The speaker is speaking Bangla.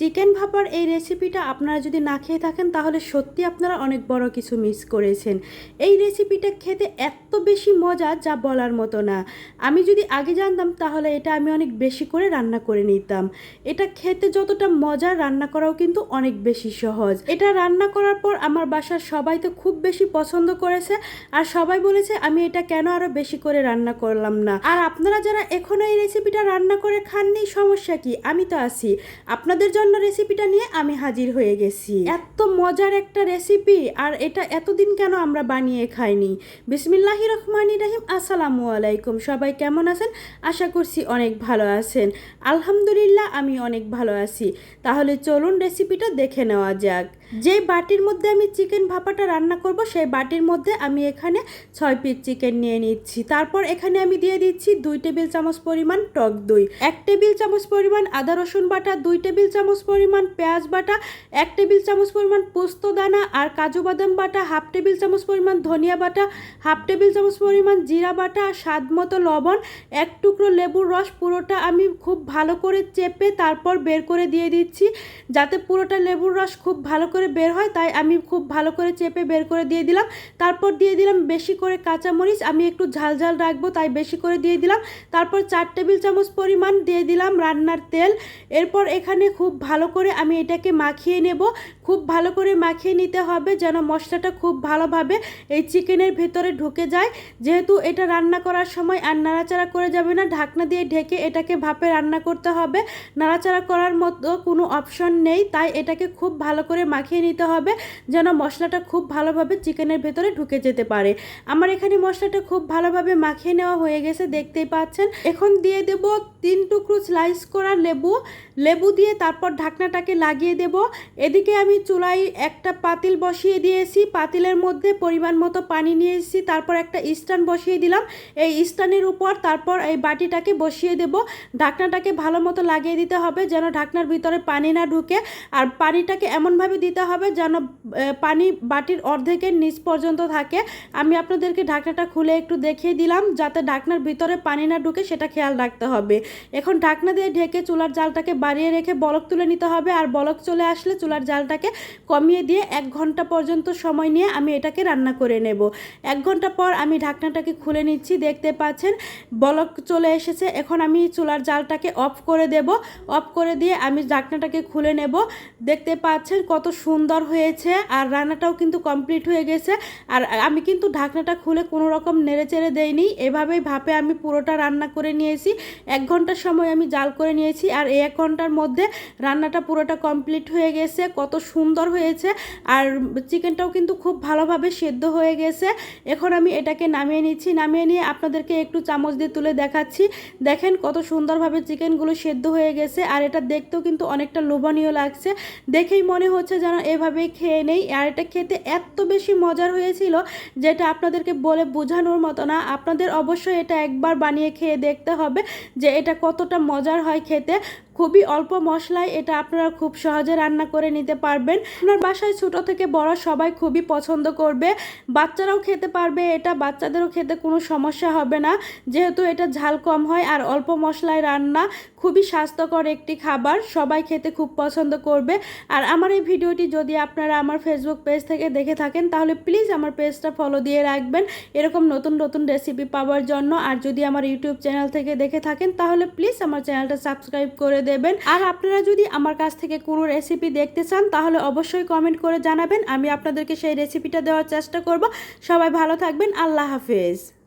চিকেন ভাপার এই রেসিপিটা আপনারা যদি না খেয়ে থাকেন তাহলে সত্যি আপনারা অনেক বড় কিছু মিস করেছেন। এই রেসিপিটা খেতে এত বেশি মজা যা বলার মতো না। আমি যদি আগে জানতাম তাহলে এটা আমি অনেক বেশি করে রান্না করে নিতাম। এটা খেতে যতটা মজা, রান্না করাও কিন্তু অনেক বেশি সহজ। এটা রান্না করার পর আমার বাসার সবাই তো খুব বেশি পছন্দ করেছে, আর সবাই বলেছে আমি এটা কেন আরো বেশি করে রান্না করলাম না। আর আপনারা যারা এখনো এই রেসিপিটা রান্না করে খাননি, সমস্যা কি, আমি তো আছি আপনাদের জন্য। রেসিপিটা নিয়ে আমি হাজির হয়ে গেছি। এত মজার একটা রেসিপি, আর এটা এতদিন কেন আমরা বানিয়ে খাইনি। বিসমিল্লাহির রহমানির রহিম। আসসালামু আলাইকুম। সবাই কেমন আছেন? আশা করছি অনেক ভালো আছেন। আলহামদুলিল্লাহ আমি অনেক ভালো আছি। তাহলে চলুন রেসিপিটা দেখে নেওয়া যাক। যে বাটির মধ্যে আমি চিকেন ভাপাটা রান্না করব সেই বাটির মধ্যে আমি এখানে 6 পিস চিকেন নিয়ে নিচ্ছি। তারপর এখানে আমি দিয়ে দিচ্ছি 2 টেবিল চামচ পরিমাণ টক দই, 1 টেবিল চামচ পরিমাণ আদা রসুন বাটা, 2 টেবিল চামচ পরিমাণ পেঁয়াজ বাটা, 1 টেবিল চামচ পরিমাণ পোস্ত দানা আর কাজু বাদাম বাটা, 1/2 টেবিল চামচ পরিমাণ ধনিয়া বাটা, 1/2 টেবিল চামচ পরিমাণ জিরা বাটা, স্বাদ মতো লবণ, 1 টুকরো লেবুর রস। পুরোটা আমি খুব ভালো করে চেপে তারপর বের করে দিয়ে দিচ্ছি, যাতে পুরোটা লেবুর রস খুব ভালো করে বের হয়, তাই আমি খুব ভালো করে চেপে বের করে দিয়ে দিলাম। তারপর দিয়ে দিলাম বেশি করে কাঁচামরিচ, আমি একটু ঝাল ঝাল রাখবো তাই বেশি করে দিয়ে দিলাম। তারপর 4 টেবিল চামচ পরিমাণ দিয়ে দিলাম রান্নার তেল। এরপর এখানে খুব ভালো করে আমি এটাকে মাখিয়ে নেব। খুব ভালো করে মাখিয়ে নিতে হবে যেন মশলাটা খুব ভালোভাবে এই চিকেনের ভেতরে ঢুকে যায়। যেহেতু এটা রান্না করার সময় আর নাড়াচাড়া করে যাবে না, ঢাকনা দিয়ে ঢেকে এটাকে ভাপে রান্না করতে হবে। নাড়াচাড়া করার মতো কোনো অপশন নেই, তাই এটাকে খুব ভালো করে মাখিয়ে নিতে হবে যেন মশলাটা খুব ভালোভাবে চিকেনের ভেতরে ঢুকে যেতে পারে। আমার এখানে মশলাটা খুব ভালোভাবে মাখিয়ে নেওয়া হয়ে গেছে, দেখতেই পাচ্ছেন। এখন দিয়ে দেব 3 টুকরো স্লাইস করা লেবু দিয়ে তারপর ঢাকনাটাকে লাগিয়ে দেব। এদিকে আমি চুলায় একটা পাতিল বসিয়ে দিয়েছি, পাতিলের মধ্যে পরিমাণ মতো পানি নিয়ে এসেছি। তারপর একটা স্ট্যান্ড বসিয়ে দিলাম, এই স্ট্যান্ডের উপর তারপর এই বাটিটাকে বসিয়ে দেব। ঢাকনাটাকে ভালো মতো লাগিয়ে দিতে হবে যেন ঢাকনার ভিতরে পানি না ঢুকে, আর পানিটাকে এমনভাবে দিতে হবে যেন পানি বাটির অর্ধেকের নিচ পর্যন্ত থাকে। আমি আপনাদেরকে ঢাকনাটা খুলে একটু দেখিয়ে দিলাম, যাতে ঢাকনার ভিতরে পানি না ঢুকে সেটা খেয়াল রাখতে হবে। এখন ঢাকনা দিয়ে ঢেকে চুলার জালটাকে বাড়িয়ে রেখে বলক তুলে নিতে হবে, আর বলক চলে আসলে চুলার জালটাকে কমিয়ে দিয়ে 1 ঘন্টা পর্যন্ত সময় নিয়ে আমি এটাকে রান্না করে নেব। 1 ঘন্টা পর আমি ঢাকনাটাকে খুলে নিচ্ছি, দেখতে পাচ্ছেন বলক চলে এসেছে। এখন আমি চুলার জালটাকে অফ করে দেব। অফ করে দিয়ে আমি ঢাকনাটাকে খুলে নেব। দেখতে পাচ্ছেন কত সুন্দর হয়েছে, আর রান্নাটাও কিন্তু কমপ্লিট হয়ে গেছে। আর আমি কিন্তু ঢাকনাটা খুলে কোনো রকম নেড়েচেড়ে দেইনি, এভাবেই ভাপে আমি পুরোটা রান্না করে নিয়েছি। 1 ঘন্টার সময় আমি জাল করে নিয়েছি, আর এই 1 ঘন্টার মধ্যে রান্নাটা পুরোটা কমপ্লিট হয়ে গেছে। কত সুন্দর হয়েছে, আর চিকেনটাও কিন্তু খুব ভালোভাবে সেদ্ধ হয়ে গেছে। এখন আমি এটাকে নামিয়ে নিচ্ছি। নামিয়ে নিয়ে আপনাদেরকে একটু চামচ দিয়ে তুলে দেখাচ্ছি। দেখেন কত সুন্দরভাবে চিকেনগুলো সেদ্ধ হয়ে গেছে, আর এটা দেখতেও কিন্তু অনেকটা লোভনীয় লাগছে। দেখেই মনে হচ্ছে যেন এভাবেই খেয়ে নেই। আর এটা খেতে এত বেশি মজার হয়েছিল যেটা আপনাদেরকে বলে বোঝানোর মতো না। আপনাদের অবশ্যই এটা একবার বানিয়ে খেয়ে দেখতে হবে যে এটা কতটা মজার হয় খেতে। খুবই অল্প মশলায় এটা আপনারা খুব সহজে রান্না করে নিতে পারবেন। আপনার বাসায় ছোট থেকে বড় সবাই খুবই পছন্দ করবে, বাচ্চারাও খেতে পারবে। এটা বাচ্চাদেরও খেতে কোনো সমস্যা হবে না, যেহেতু এটা ঝাল কম হয় আর অল্প মশলায় রান্না। খুবই স্বাস্থ্যকর একটি খাবার, সবাই খেতে খুব পছন্দ করবে। আর আমার এই ভিডিওটি যদি আপনারা আমার ফেসবুক পেজ থেকে দেখে থাকেন তাহলে প্লিজ আমার পেজটা ফলো দিয়ে রাখবেন এরকম নতুন নতুন রেসিপি পাওয়ার জন্য। আর যদি আমার ইউটিউব চ্যানেল থেকে দেখে থাকেন তাহলে প্লিজ আমার চ্যানেলটা সাবস্ক্রাইব করে দেবেন। আর আপনারা যদি আমার কাছ থেকে কোনো রেসিপি দেখতে চান তাহলে অবশ্যই কমেন্ট করে জানাবেন, আমি আপনাদেরকে সেই রেসিপিটা দেওয়ার চেষ্টা করব। সবাই ভালো থাকবেন, আল্লাহ হাফেজ।